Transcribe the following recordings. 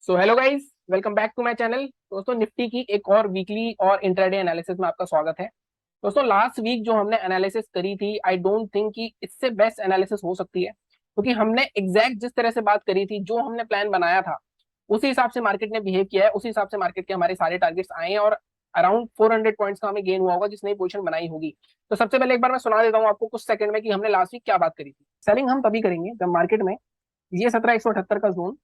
So hello guys, welcome back to my channel. दोस्तों, Nifty की एक और वीकली और इंट्राडे एनालिसिस में आपका स्वागत है। दोस्तों, लास्ट वीक जो हमने एनालिसिस करी थी, आई डोंट थिंक कि इससे बेस्ट एनालिसिस हो सकती है, क्योंकि हमने एग्जैक्ट जिस तरह से बात करी थी, जो हमने प्लान बनाया था, उसी हिसाब से मार्केट ने बिहेव किया है। उसी हिसाब से मार्केट के हमारे सारे टारगेट्स आए हैं और अराउंड 400 पॉइंट्स का हमें गेन हुआ होगा जिसने पोजीशन बनाई होगी। तो सबसे पहले एक बार मैं सुना देता हूँ आपको कुछ सेकंड में कि हमने लास्ट वीक क्या बात करी थी। सेलिंग हम तभी करेंगे जब मार्केट में ये 17,178 का जोन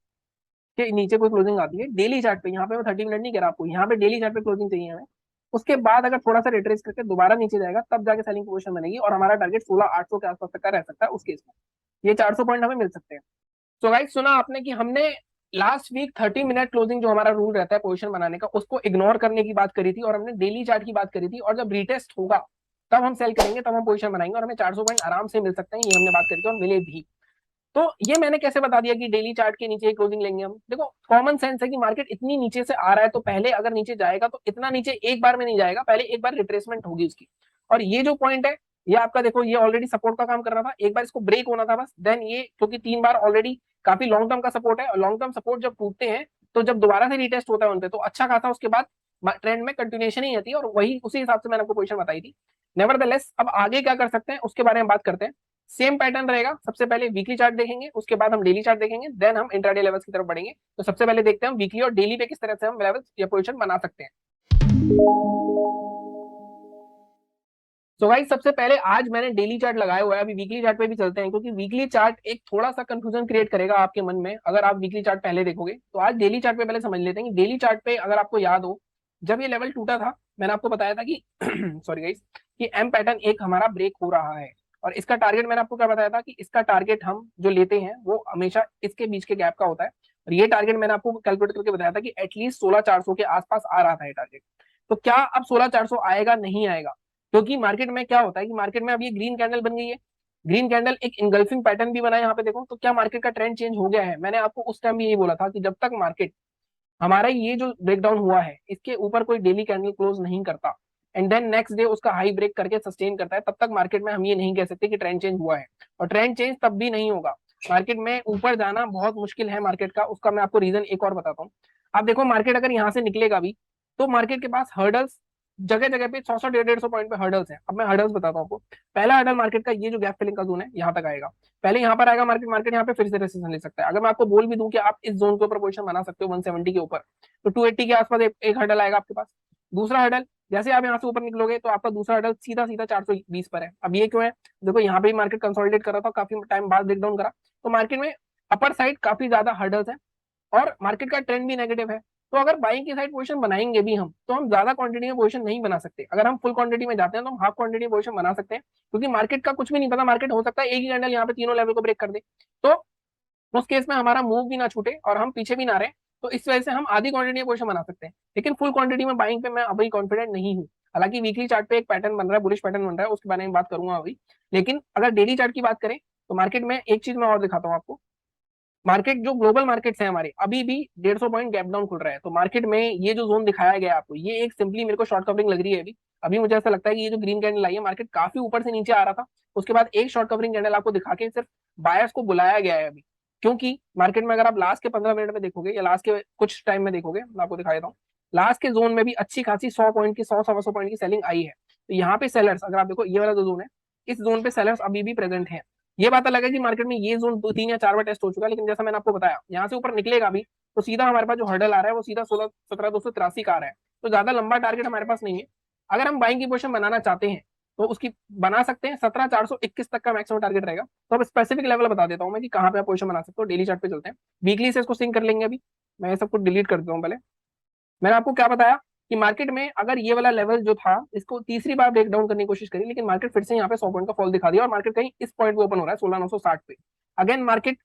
के नीचे कोई क्लोजिंग आती है डेली चार्ट पे। यहाँ पे मैं 30 मिनट नहीं कह रहा आपको, यहाँ पे डेली चार्ट पे क्लोजिंग चाहिए हमें। उसके बाद अगर थोड़ा सा रिट्रेस करके दोबारा नीचे जाएगा तब जाके सेलिंग पोजीशन बनेगी और हमारा टारगेट 16,800 के आसपास तक का रह सकता है। उस केस में ये 400 पॉइंट हमें मिल सकते हैं। सो गाइस, सुना आपने कि हमने लास्ट वीक 30 मिनट क्लोजिंग जो हमारा रूल रहता है पोजीशन बनाने का, उसको इग्नोर करने की बात करी थी और हमने डेली चार्ट की बात करी थी। और जब रिटेस्ट होगा तब हम सेल करेंगे, तब हम पोजीशन बनाएंगे और हमें 400 पॉइंट आराम से मिल सकते हैं। ये हमने बात करी थी और मिले भी। तो ये मैंने कैसे बता दिया कि डेली चार्ट के नीचे क्लोजिंग लेंगे हम? देखो, कॉमन सेंस है कि मार्केट इतनी नीचे से आ रहा है तो पहले अगर नीचे जाएगा तो इतना नीचे एक बार में नहीं जाएगा, पहले एक बार रिट्रेसमेंट होगी उसकी। और ये जो पॉइंट है, ये आपका देखो, ये ऑलरेडी सपोर्ट का काम कर रहा था, एक बार इसको ब्रेक होना था बस। देन ये क्योंकि 3 बार ऑलरेडी काफी लॉन्ग टर्म का सपोर्ट है, और लॉन्ग टर्म सपोर्ट जब टूटते हैं तो जब दोबारा से रिटेस्ट होता है उनपे तो अच्छा खासा उसके बाद ट्रेंड में कंटिन्यूएशन ही आती है। और वही उसी हिसाब से मैंने आपको पोजीशन बताई थी। नेवरदलेस, अब आगे क्या कर सकते हैं उसके बारे में बात करते हैं। सेम पैटर्न रहेगा, सबसे पहले वीकली चार्ट देखेंगे, उसके बाद हम डेली चार्ट देखेंगे, देन हम इंट्राडे लेवल्स की तरफ बढ़ेंगे। तो सबसे पहले देखते हैं हम वीकली और डेली पे किस तरह से हम लेवल्स या पोजीशन बना सकते हैं। तो भाई, सबसे पहले आज मैंने डेली चार्ट लगाया हुआ है, अभी वीकली चार्ट पे भी चलते हैं, क्योंकि वीकली चार्ट एक थोड़ा सा कंफ्यूजन क्रिएट करेगा आपके मन में अगर आप वीकली चार्ट पहले देखोगे। तो आज डेली चार्ट पे पहले समझ लेते हैं कि डेली चार्ट पे अगर आपको याद हो, जब ये लेवल टूटा था मैंने आपको बताया था कि सॉरी गाइस, कि एम पैटर्न एक हमारा ब्रेक हो रहा है। और इसका टारगेट मैंने आपको क्या बताया था कि इसका टारगेट हम जो लेते हैं वो हमेशा इसके बीच के गैप का होता है। और ये टारगेट मैंने आपको कैलकुलेट करके बताया था कि एटलीस्ट 16,400 के आसपास आ रहा था ये टारगेट। तो क्या अब 16,400 आएगा? नहीं आएगा, क्योंकि मार्केट में क्या होता है कि मार्केट में अब ये ग्रीन कैंडल बन गई है। ग्रीन कैंडल एक इंगल्फिंग पैटर्न भी बना है यहाँ पे देखो। तो क्या मार्केट का ट्रेंड चेंज हो गया है? मैंने आपको उस टाइम भी यही बोला था कि जब तक मार्केट हमारा ये जो ब्रेकडाउन हुआ है इसके ऊपर कोई डेली कैंडल क्लोज नहीं करता एंड देन नेक्स्ट डे उसका हाई ब्रेक करके सस्टेन करता है, तब तक मार्केट में हम ये नहीं कह सकते कि ट्रेंड चेंज हुआ है। और ट्रेंड चेंज तब भी नहीं होगा, मार्केट में ऊपर जाना बहुत मुश्किल है मार्केट का। उसका मैं आपको रीजन एक और बताता हूँ। आप देखो, मार्केट अगर यहाँ से निकलेगा भी तो मार्केट के पास हर्डल्स जगह जगह पे 100 150 पॉइंट पे हर्डल्स है। अब मैं हर्डल्स बताता हूँ आपको। पहला हर्डल मार्केट का ये जो गैप फिलिंग का जोन है यहाँ तक आएगा, पहले यहाँ पर आएगा मार्केट। मार्केट यहाँ पे फिर से रेसिस्टेंस ले सकता है। अगर मैं आपको बोल भी दूं कि आप इस जोन के ऊपर पोजीशन बना सकते हो 170 के ऊपर, तो 280 के आसपास एक हर्डल आएगा आपके पास। दूसरा हर्डल, जैसे आप यहाँ से ऊपर निकलोगे तो आपका दूसरा हर्डल सीधा सीधा 420 पर है। अब ये क्यों है? देखो, यहाँ पे मार्केट कंसोलिडेट कर रहा था, काफी टाइम बाद ब्रेकडाउन करा, तो मार्केट में अपर साइड काफी ज्यादा हर्डल्स है और मार्केट का ट्रेंड भी नेगेटिव है। तो अगर बाइंग की साइड पोजीशन बनाएंगे भी हम तो हम ज्यादा क्वांटिटी में पोजीशन नहीं बना सकते। अगर हम फुल क्वांटिटी में जाते हैं तो हम हाफ क्वांटिटी में पोजीशन बना सकते हैं, क्योंकि मार्केट का कुछ भी नहीं पता। मार्केट हो सकता है एक ही कैंडल यहाँ पे तीनों लेवल को ब्रेक कर दे, तो उस केस में हमारा मूव भी ना छूटे और हम पीछे भी ना रहे। तो इस वजह से हम आधी क्वांटिटी में पोजीशन बना सकते हैं, लेकिन फुल क्वांटिटी में बाइंग पे मैं अभी कॉन्फिडेंट नहीं हूँ। हालांकि वीकली चार्ट पे एक पैटर्न बन रहा है, बुलिश पैटर्न बन रहा है, उसके बारे में बात करूंगा अभी। लेकिन अगर डेली चार्ट की बात करें तो मार्केट में एक चीज मैं और दिखाता हूँ आपको। मार्केट जो ग्लोबल मार्केट्स हैं हमारे, अभी भी 150 पॉइंट गैप डाउन खुल रहा है। तो मार्केट में ये जो जोन दिखाया गया है आपको, ये एक सिंपली मेरे को शॉर्ट कवरिंग लग रही है अभी। अभी मुझे ऐसा लगता है कि ये जो ग्रीन कैंडल आई है, मार्केट काफी ऊपर से नीचे आ रहा था, उसके बाद एक शॉर्ट कवरिंग कैंडल आपको दिखा के सिर्फ बायर्स को बुलाया गया है अभी। क्योंकि मार्केट में अगर आप लास्ट के 15 मिनट में देखोगे या लास्ट के कुछ टाइम में देखोगे, मैं आपको दिखा देता हूँ, लास्ट के जोन में भी अच्छी खासी 100 पॉइंट की 100 125 पॉइंट की सेलिंग आई है। तो यहाँ पे सेलर्स, अगर आप देखो ये वाला जो जोन है, इस जोन पे सेलर्स अभी भी प्रेजेंट है। ये बात अलग है कि मार्केट में ये जोन 2 3 या 4 बार टेस्ट हो चुका है, लेकिन जैसा मैंने आपको बताया यहाँ से ऊपर निकलेगा भी तो सीधा हमारे पास जो हर्डल आ रहा है वो सीधा 16 17 283 का आ रहा है। तो ज्यादा लंबा टारगेट हमारे पास नहीं है। अगर हम बाइंग की पोजीशन बनाना चाहते हैं तो उसकी बना सकते हैं, 17,421 तक का मैक्सिमम टारगेट रहेगा। तो अब स्पेसिफिक लेवल बता देता हूँ मैं कि कहाँ पे आप पोजीशन बना सकते हो। डेली चार्ट पे चलते हैं, वीकली से इसको सिंक कर लेंगे। अभी मैं ये सब कुछ डिलीट कर देता हूँ। पहले मैंने आपको क्या बताया कि मार्केट में अगर ये वाला लेवल जो था इसको तीसरी बार ब्रेक डाउन करने की कोशिश करी, लेकिन मार्केट फिर से यहाँ पे 100 पॉइंट का फॉल दिखा दिया और मार्केट कहीं इस पॉइंट पे ओपन हो रहा है 16,960 पे। अगेन मार्केट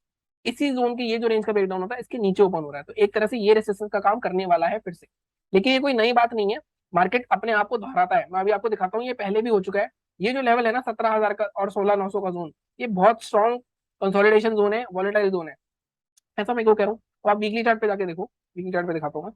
इसी जोन के ये जो रेंज का ब्रेक डाउन होता है इसके नीचे ओपन हो रहा है, तो एक तरह से ये रेसिस्टेंस का काम करने वाला है फिर से। लेकिन ये कोई नई बात नहीं है, मार्केट अपने आप को दोहराता है। मैं अभी आपको दिखाता हूँ, ये पहले भी हो चुका है। ये जो लेवल है ना 17,000 का और 16,900 का जोन, ये बहुत स्ट्रॉन्ग कंसोलिडेशन जोन है, वॉलेटाइल जोन है, ऐसा मैं क्यों कह रहा हूँ। तो आप वीकली चार्ट पे जाके देखो, वीकली चार्ट पे दिखाता हूँ मैं।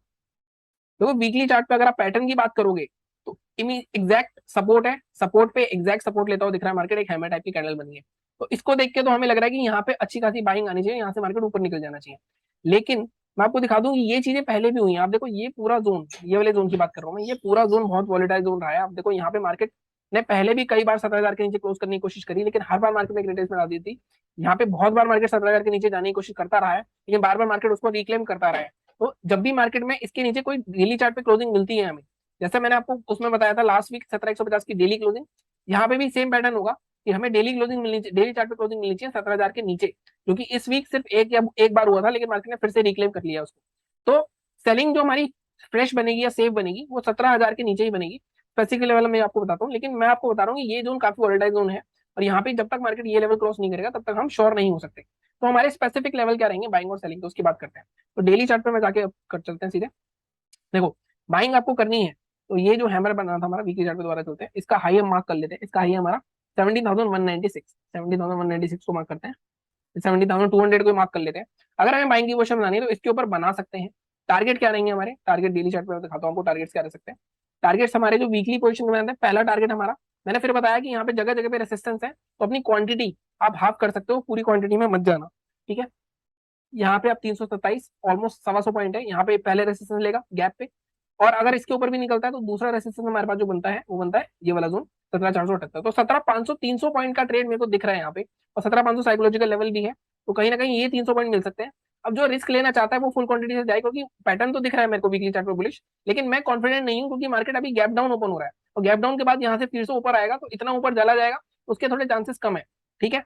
देखो, वीकली चार्ट पे अगर आप पैटर्न की बात करोगे तो एग्जैक्ट सपोर्ट है, सपोर्ट पे एग्जैक्ट सपोर्ट लेता हुआ दिख रहा है मार्केट, एक हैमर टाइप की कैंडल बनी है। तो इसको देख के तो हमें लग रहा है कि यहाँ पे अच्छी खासी बाइंग आनी चाहिए, यहाँ से मार्केट ऊपर निकल जाना चाहिए। लेकिन मैं आपको दिखा दूं कि ये चीजें पहले भी हुई हैं। आप देखो ये पूरा जोन, ये वाले जोन की बात कर रहा हूँ मैं, ये पूरा जोन बहुत वॉलेटाइल जोन रहा है। आप देखो यहाँ पे मार्केट ने पहले भी कई बार 17,000 के नीचे क्लोज करने की कोशिश करी, लेकिन हर बार मार्केट में रिट्रेसमेंट आ दी थी। यहाँ पे बहुत बार मार्केट 17,000 के नीचे जाने की कोशिश करता रहा है, लेकिन बार बार मार्केट उसको रिक्लेम करता रहा है। तो जब भी मार्केट में इसके नीचे कोई डेली चार्ट पे क्लोजिंग मिलती है हमें, जैसे मैंने आपको उसमें बताया था लास्ट वीक 17,150 की डेली क्लोजिंग, यहाँ पे भी सेम पैटर्न होगा कि हमें डेली क्लोजिंग मिलनी चाहिए, डेली चार्ट पे क्लोजिंग मिलनी चाहिए 17,000 के नीचे, क्योंकि इस वीक सिर्फ एक बार हुआ था, लेकिन मार्केट ने फिर से रिक्लेम कर लिया उसको। तो सेलिंग जो हमारी फ्रेश बनेगी या सेफ बनेगी वो 17,000 के नीचे ही बनेगी। स्पेसिफिक लेवल मैं आपको बताता हूँ, लेकिन मैं आपको बता रहा हूँ कि ये जोन काफी वोलेटाइल जोन है, और यहाँ पे जब तक मार्केट ये लेवल क्रॉस नहीं करेगा तब तक हम श्योर नहीं हो सकते। तो हमारे स्पेसिफिक लेवल क्या रहेंगे बाइंग और सेलिंग, तो उसकी बात करते हैं। तो डेली चार्ट पे मैं जाके कर चलते हैं सीधे। देखो बाइंग आपको करनी है, तो ये जो हैमर बना था हमारा वीकली चार्ट पे दोबारा चलते हैं, इसका हाई हम मार्क कर लेते हैं। इसका हाई हमारा 17,196 को मार्क करते हैं। 17,200 को मार्क कर लेते हैं। अगर हमें बाइंग की पोजीशन बनानी है तो इसके ऊपर बना सकते हैं। टारगेट क्या रहेंगे हमारे, टारगेट डेली चार्ट पे मैं दिखाता हूँ आपको टारगेट्स क्या रह सकते हैं। टारगेट्स हमारे जो वीकली पोजीशन में बनाते हैं, पहला टारगेट हमारा, मैंने फिर बताया कि यहाँ पे जगह जगह पे रेसिस्टेंस है, तो अपनी क्वांटिटी आप हाफ कर सकते हो, पूरी क्वांटिटी में मत जाना। ठीक है, यहाँ पे आप 327 ऑलमोस्ट 125 पॉइंट है, यहाँ पे पहले रेसिस्टेंस लेगा गैप पे, और अगर इसके ऊपर भी निकलता है तो दूसरा रेसिस्टेंस हमारे पास जो बनता है वो बनता है ये वाला जोन 17,478। तो 17,500 300 पॉइंट का ट्रेड मेरे को दिख रहा है यहाँ पे, और 17,500 साइकोलॉजिकल लेवल भी है, तो कहीं ना कहीं ये 300 पॉइंट मिल सकते हैं। अब जो रिस्क लेना चाहता है वो फुल क्वांटिटी से जाए, क्योंकि पैटर्न तो दिख रहा है मेरे को वीकली चार्ट पे बुलिश, लेकिन मैं कॉन्फिडेंट नहीं हूँ, क्योंकि मार्केट अभी गैप डाउन ओपन हो रहा है, और गैप डाउन के बाद यहाँ से फिर से ऊपर आएगा, तो इतना ऊपर चला जाएगा, उसके थोड़े चांसेस कम है। ठीक है,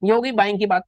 ये होगी बाइंग की बात।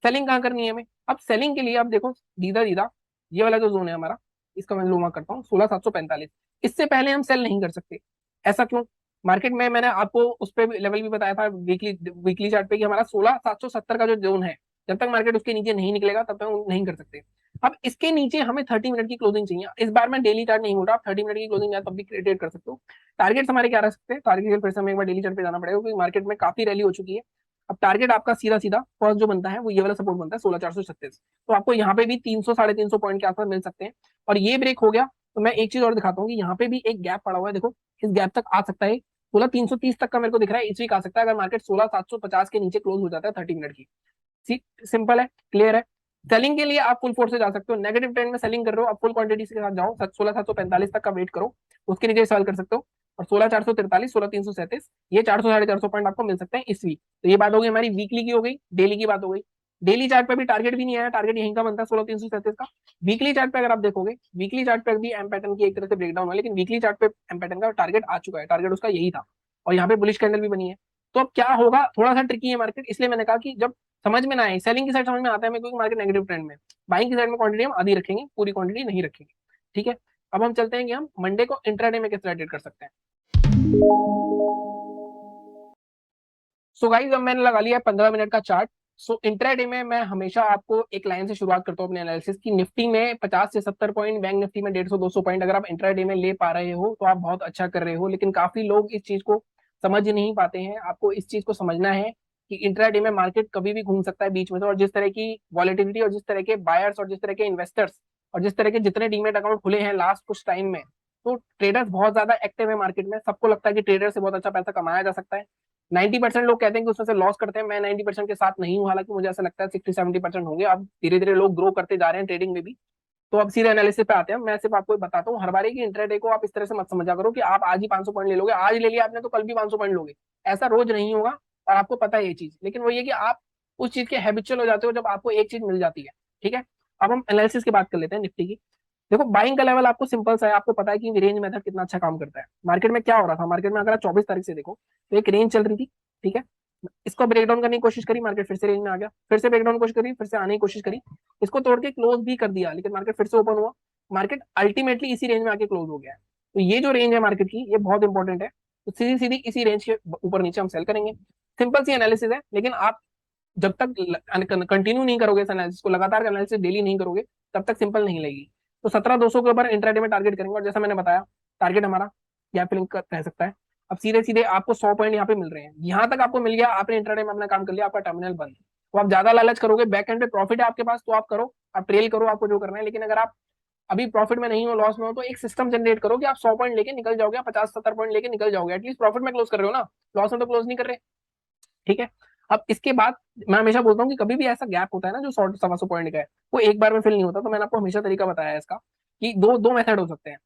सेलिंग कहाँ करनी है हमें, अब सेलिंग के लिए आप देखो दीदा दीदा, ये वाला जो जोन है हमारा, इसका मैं लूमा करता हूँ 16,745, इससे पहले हम सेल नहीं कर सकते। ऐसा क्यों, मार्केट में मैंने आपको उस पर लेवल भी बताया था वीकली वीकली चार्ट पे कि हमारा 16,770 का जो जोन है, जब तक मार्केट उसके नीचे नहीं निकलेगा तब तक हम नहीं कर सकते। अब इसके नीचे हमें 30 मिनट की क्लोजिंग चाहिए। इस बार मैं डेली चार्ट नहीं बोल रहा, आप 30 मिनट की क्लोजिंग तब भी क्रिएट कर सकते हो। टारगेट्स हमारे क्या रह सकते हैं, टारगेट फिर से हमें एक बार डेली चार्ट पे जाना पड़ेगा, क्योंकि मार्केट में काफी रैली हो चुकी है। अब टारगेट आपका सीधा सीधा फर्स्ट जो बनता है वो ये वाला सपोर्ट बनता है 16,436, तो आपको यहाँ पे भी 300 350 पॉइंट के आसपास मिल सकते हैं। और ये ब्रेक हो गया तो मैं एक चीज और दिखाता हूँ कि यहाँ पे भी एक गैप पड़ा हुआ है, देखो इस गैप तक आ सकता है, 16,330 तक का मेरे को दिख रहा है, इस वीक आ सकता है अगर मार्केट 16,750 के नीचे क्लोज हो जाता है 30 मिनट की। सिंपल है, क्लियर है। सेलिंग के लिए आप फुल फोर्स से जा सकते हो, नेगेटिव ट्रेंड में सेलिंग कर रहे हो आप फुल क्वांटिटी के साथ जाओ, 16,745 तक का वेट करो, उसके नीचे सेल कर सकते हो। और 16,443 16,337 ये 400 450 पॉइंट आपको मिल सकते हैं इस वीक। तो ये बात हो गई हमारी वीकली की, हो गई डेली की बात हो गई। डेली चार्ट पे भी टारगेट भी नहीं आया, टारगेट यहीं का बनता है 16,337 का। वीकली चार्ट पे अगर आप देखोगे, वीकली चार्ट पे भी एम पैटर्न की एक तरह से ब्रेकडाउन है, लेकिन वीकली चार्ट पे एम पैटर्न का टारगेट आ चुका है, टारगेट उसका यही था, और यहाँ पे बुलिश कैंडल भी बनी है। तो अब क्या होगा, थोड़ा सा ट्रिकी है मार्केट, इसलिए मैंने कहा कि जब समझ में ना आए, सेलिंग की साइड समझ में आता है मेरे को क्योंकि मार्केट नेगेटिव ट्रेंड में, बाइंग की साइड में क्वांटिटी हम आधी रखेंगे, पूरी क्वांटिटी नहीं रखेंगे। ठीक है, अब हम चलते हैं कि हम मंडे को इंट्राडे में किस तरह ट्रेड कर सकते हैं। सो गाइस अब मैंने लगा लिया 15 मिनट का चार्ट। सो इंट्राडे में मैं हमेशा आपको एक लाइन से शुरुआत करता हूँ अपने एनालिसिस की। निफ्टी में 50 से 70 पॉइंट, बैंक निफ्टी में 150 200 पॉइंट अगर आप इंट्राडे में ले पा रहे हो तो आप बहुत अच्छा कर रहे हो, लेकिन काफी लोग इस चीज को समझ नहीं पाते हैं। आपको इस चीज को समझना है कि इंट्राडे में मार्केट कभी भी घूम सकता है बीच में से, और जिस तरह की वॉलेटिलिटी और जिस तरह के बायर्स और जिस तरह के इन्वेस्टर्स और जिस तरह के जितने डीमेट अकाउंट खुले हैं लास्ट कुछ टाइम में, तो ट्रेडर्स बहुत ज्यादा एक्टिव है मार्केट में। सबको लगता है कि ट्रेडर से बहुत अच्छा पैसा कमाया जा सकता है। 90% लोग कहते हैं कि उसमें से लॉस करते हैं, मैं 90% के साथ नहीं हूँ, हालांकि मुझे ऐसा लगता है 60-70% होंगे। अब धीरे धीरे लोग ग्रो करते जा रहे हैं ट्रेडिंग में भी। तो अब सीधे एनालिसिस पे आते हैं। मैं सिर्फ आपको बताता हूँ हर बार की इंट्राडे को आप इस तरह से मत समझा करो कि आप आज ही 500 पॉइंट ले लोगे, आज ले लिया आपने तो कल भी 500 पॉइंट लोगे, ऐसा रोज नहीं होगा। और आपको पता है ये चीज, लेकिन वो ये कि आप उस चीज के हैबिचुअल हो जाते हो जब आपको एक चीज मिल जाती है। ठीक है, अब हम एनालिसिस की बात कर लेते हैं निफ्टी की। देखो बाइंग का लेवल आपको सिंपल सा है, आपको पता है कि रेंज मेथड कितना अच्छा काम करता है। मार्केट में क्या हो रहा था, मार्केट में अगर आप 24 तारीख से देखो तो एक रेंज चल रही थी। ठीक है, इसको ब्रेक डाउन करने की कोशिश करी, मार्केट फिर से रेंज में आ गया, फिर से ब्रेक डाउन कोशिश करी, फिर से आने की कोशिश करी, इसको तोड़ के क्लोज भी कर दिया, लेकिन मार्केट फिर से ओपन हुआ, मार्केट अल्टीमेटली इसी रेंज में आके क्लोज हो गया है। तो ये जो रेंज है मार्केट की ये बहुत इंपॉर्टेंट है, तो सीधी सीधी इसी रेंज के ऊपर नीचे हम सेल करेंगे। सिंपल सी एनालिसिस है, लेकिन आप जब तक कंटिन्यू नहीं करोगे इस एनालिसिस को, लगातार एनालिसिस डेली नहीं करोगे, तब तक सिंपल नहीं लगेगी। तो 17,200 के ऊपर इंट्राडे में टारगेट करेंगे, और जैसा मैंने बताया टारगेट हमारा गैप फिलिंग का रह सकता है। अब सीधे सीधे आपको 100 पॉइंट यहाँ पे मिल रहे हैं, यहाँ तक आपको मिल गया, आपने इंट्राडे में अपना काम कर लिया, आपका टर्मिनल बंद। तो आप ज्यादा लालच करोगे, बैक एंड पे प्रॉफिट है आपके पास तो आप करो, आप ट्रेल करो, आपको जो करना है। लेकिन अगर आप अभी प्रॉफिट में नहीं हो, लॉस में हो, तो एक सिस्टम जनरेट करो कि आप 100 पॉइंट लेके निकल जाओगे, 50-70 पॉइंट लेके निकल जाओगे, एटलीस्ट प्रॉफिट में क्लोज कर रहे हो ना, लॉस में तो क्लोज नहीं कर रहे। ठीक है, अब इसके बाद मैं हमेशा बोलता हूँ कि कभी भी ऐसा गैप होता है ना जो 100 सवा 100 पॉइंट का है, वो एक बार में फिल नहीं होता। तो मैंने आपको हमेशा तरीका बताया है इसका कि दो दो मेथड हो सकते हैं।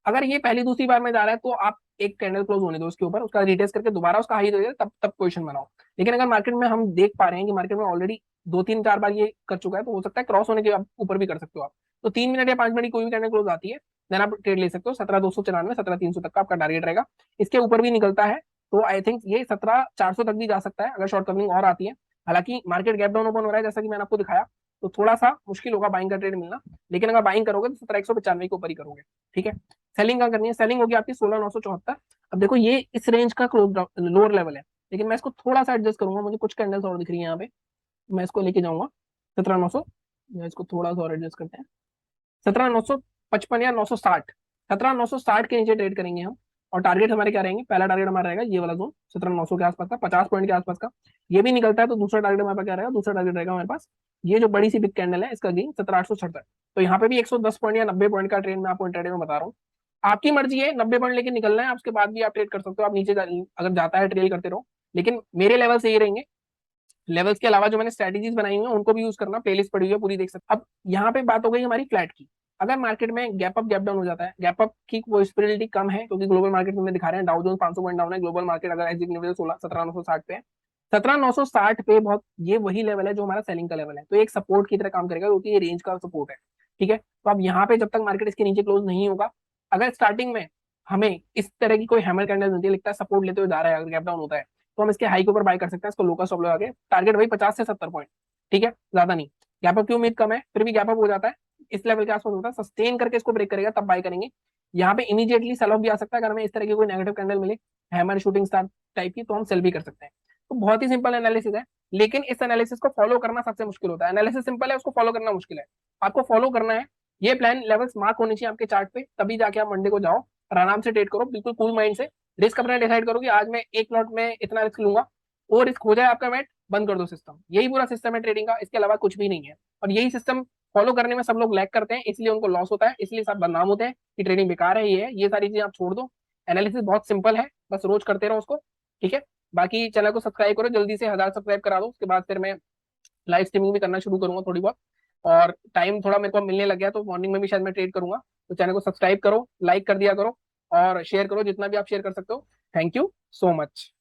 अगर ये पहली दूसरी बार में जा रहा है तो आप एक कैंडल क्लोज होने दो उसके ऊपर, उसका रिटेस्ट करके दोबारा उसका हाई दे तब पोजिशन बनाओ। लेकिन अगर मार्केट में हम देख पा रहे हैं कि मार्केट में ऑलरेडी 2 3 4 बार ये कर चुका है, तो हो सकता है क्रॉस होने के ऊपर भी कर सकते हो आप। तो 3 मिनट या 5 मिनट की कोई भी कैंडल क्लोज आती है, देन आप ट्रेड ले सकते हो। 17,294 17,300 तक का आपका टारगेट रहेगा। इसके ऊपर भी निकलता है तो आई थिंक ये 17,400 तक भी जा सकता है अगर शॉर्ट कवरिंग और आती है। हालांकि मार्केट गैप डाउन ओपन हो रहा है जैसा कि मैंने आपको दिखाया, तो थोड़ा सा मुश्किल होगा बाइंग का ट्रेड मिलना। लेकिन अगर बाइंग करोगे तो 17,195 के ऊपर ही करोगे। ठीक है। सेलिंग का करनी है, सेलिंग होगी आपकी 16,974। अब देखो ये इस रेंज का क्लोज लोअर लेवल है, लेकिन मैं इसको थोड़ा सा एडजस्ट करूंगा। मुझे कुछ कैंडल्स और दिख रही है यहाँ पे, मैं इसको लेके जाऊंगा 17,900। इसको थोड़ा सा और एडजस्ट करते हैं, 17,955 या 960। 17,960 के नीचे ट्रेड करेंगे हम। और टारगेट हमारे क्या रहेंगे, पहला टारगेट हमारा रहेगा ये वाला जोन 17,900 के आसपास का, 50 पॉइंट के आसपास का। ये भी निकलता है तो दूसरा टारगेट हमारे पास क्या रहेगा, दूसरा टारगेट रहेगा हमारे पास ये जो बड़ी सी बिग कैंडल है, इसका गेन 17,867। तो यहाँ पे भी 110 पॉइंट या 90 पॉइंट का ट्रेड मैं आपको इंट्राडे में बता रहा हूँ। आपकी मर्जी है, 90 पॉइंट लेके निकलना है, उसके बाद भी आप ट्रेड कर सकते हो। आप नीचे अगर जाता है ट्रेल करते रहो, लेकिन मेरे लेवल से ये रहेंगे। लेवल्स के अलावा जो मैंने स्ट्रेटेजीज बनाई हुई है उनको भी यूज करना, प्लेलिस्ट पड़ी हुई है पूरी, देख सकते। अब यहाँ पे बात हो गई हमारी फ्लैट की। अगर मार्केट में गैप अप गैप डाउन हो जाता है, गैप अप की पॉसिबिलिटी कम है क्योंकि ग्लोबल मार्केट में दिखा रहे हैं डाउ जोन्स 500 पॉइंट डाउन है, ग्लोबल मार्केट अगर एग्जिट लेवल 17,960 पे है। 17,960 पे बहुत ये वही लेवल है जो हमारा सेलिंग का लेवल है, तो एक सपोर्ट की तरह काम करेगा क्योंकि ये रेंज का सपोर्ट है। ठीक है। तो अब यहाँ पे जब तक मार्केट इसके नीचे क्लोज नहीं होगा, अगर स्टार्टिंग में हमें इस तरह की कोई हैमर कैंडल मिलती है, लगता है सपोर्ट लेते हुए जा रहा है, अगर गैप डाउन होता है तो हम इसके हाई के ऊपर बाय कर सकते हैं। इसको लो का स्टॉप लगा के टारगेट वही 50 से 70 पॉइंट। ठीक है, ज्यादा नहीं। गैप अप की उम्मीद कम है, फिर भी गैप अप हो जाता है इस लेवल के आसपास होता है, सस्टेन करके इसको ब्रेक करेगा तब बाय करेंगे। यहाँ पे इमीडिएटली सेल ऑफ भी आ सकता है, अगर हमें इस तरह की कोई नेगेटिव कैंडल मिले हैमर शूटिंग स्टार टाइप की, तो हम सेल भी कर सकते हैं। तो बहुत ही सिंपल एनालिसिस है, लेकिन इस एनालिसिस को फॉलो करना सबसे मुश्किल होता है। एनालिसिस सिंपल है, उसको फॉलो करना मुश्किल है। आपको फॉलो करना है, ये प्लान लेवल्स मार्क होनी चाहिए आपके चार्ट पे, तभी जाके आप मंडे को जाओ और आराम से ट्रेड करो, बिल्कुल कूल माइंड से। रिस्क अपना डिसाइड करो कि आज मैं एक लॉट में इतना रिस्क लूंगा, वो रिस्क हो जाए आपका मैट, बंद कर दो सिस्टम। यही पूरा सिस्टम है ट्रेडिंग का, इसके अलावा कुछ भी नहीं है। और यही सिस्टम फॉलो करने में सब लोग लैग करते हैं, इसलिए उनको लॉस होता है, इसलिए सब बदनाम होते हैं कि ट्रेडिंग बेकार है, ये है। ये सारी चीजें आप छोड़ दो, एनालिसिस बहुत सिंपल है, बस रोज करते रहो उसको। ठीक है। बाकी चैनल को सब्सक्राइब करो, जल्दी से 1000 सब्सक्राइब करा दो, उसके बाद फिर मैं लाइव स्ट्रीमिंग भी करना शुरू करूंगा थोड़ी बहुत। और टाइम थोड़ा मेरे को मिलने लग गया तो मॉर्निंग में भी शायद मैं ट्रेड करूंगा। तो चैनल को सब्सक्राइब करो, लाइक कर दिया करो और शेयर करो जितना भी आप शेयर कर सकते हो। Thank you so much.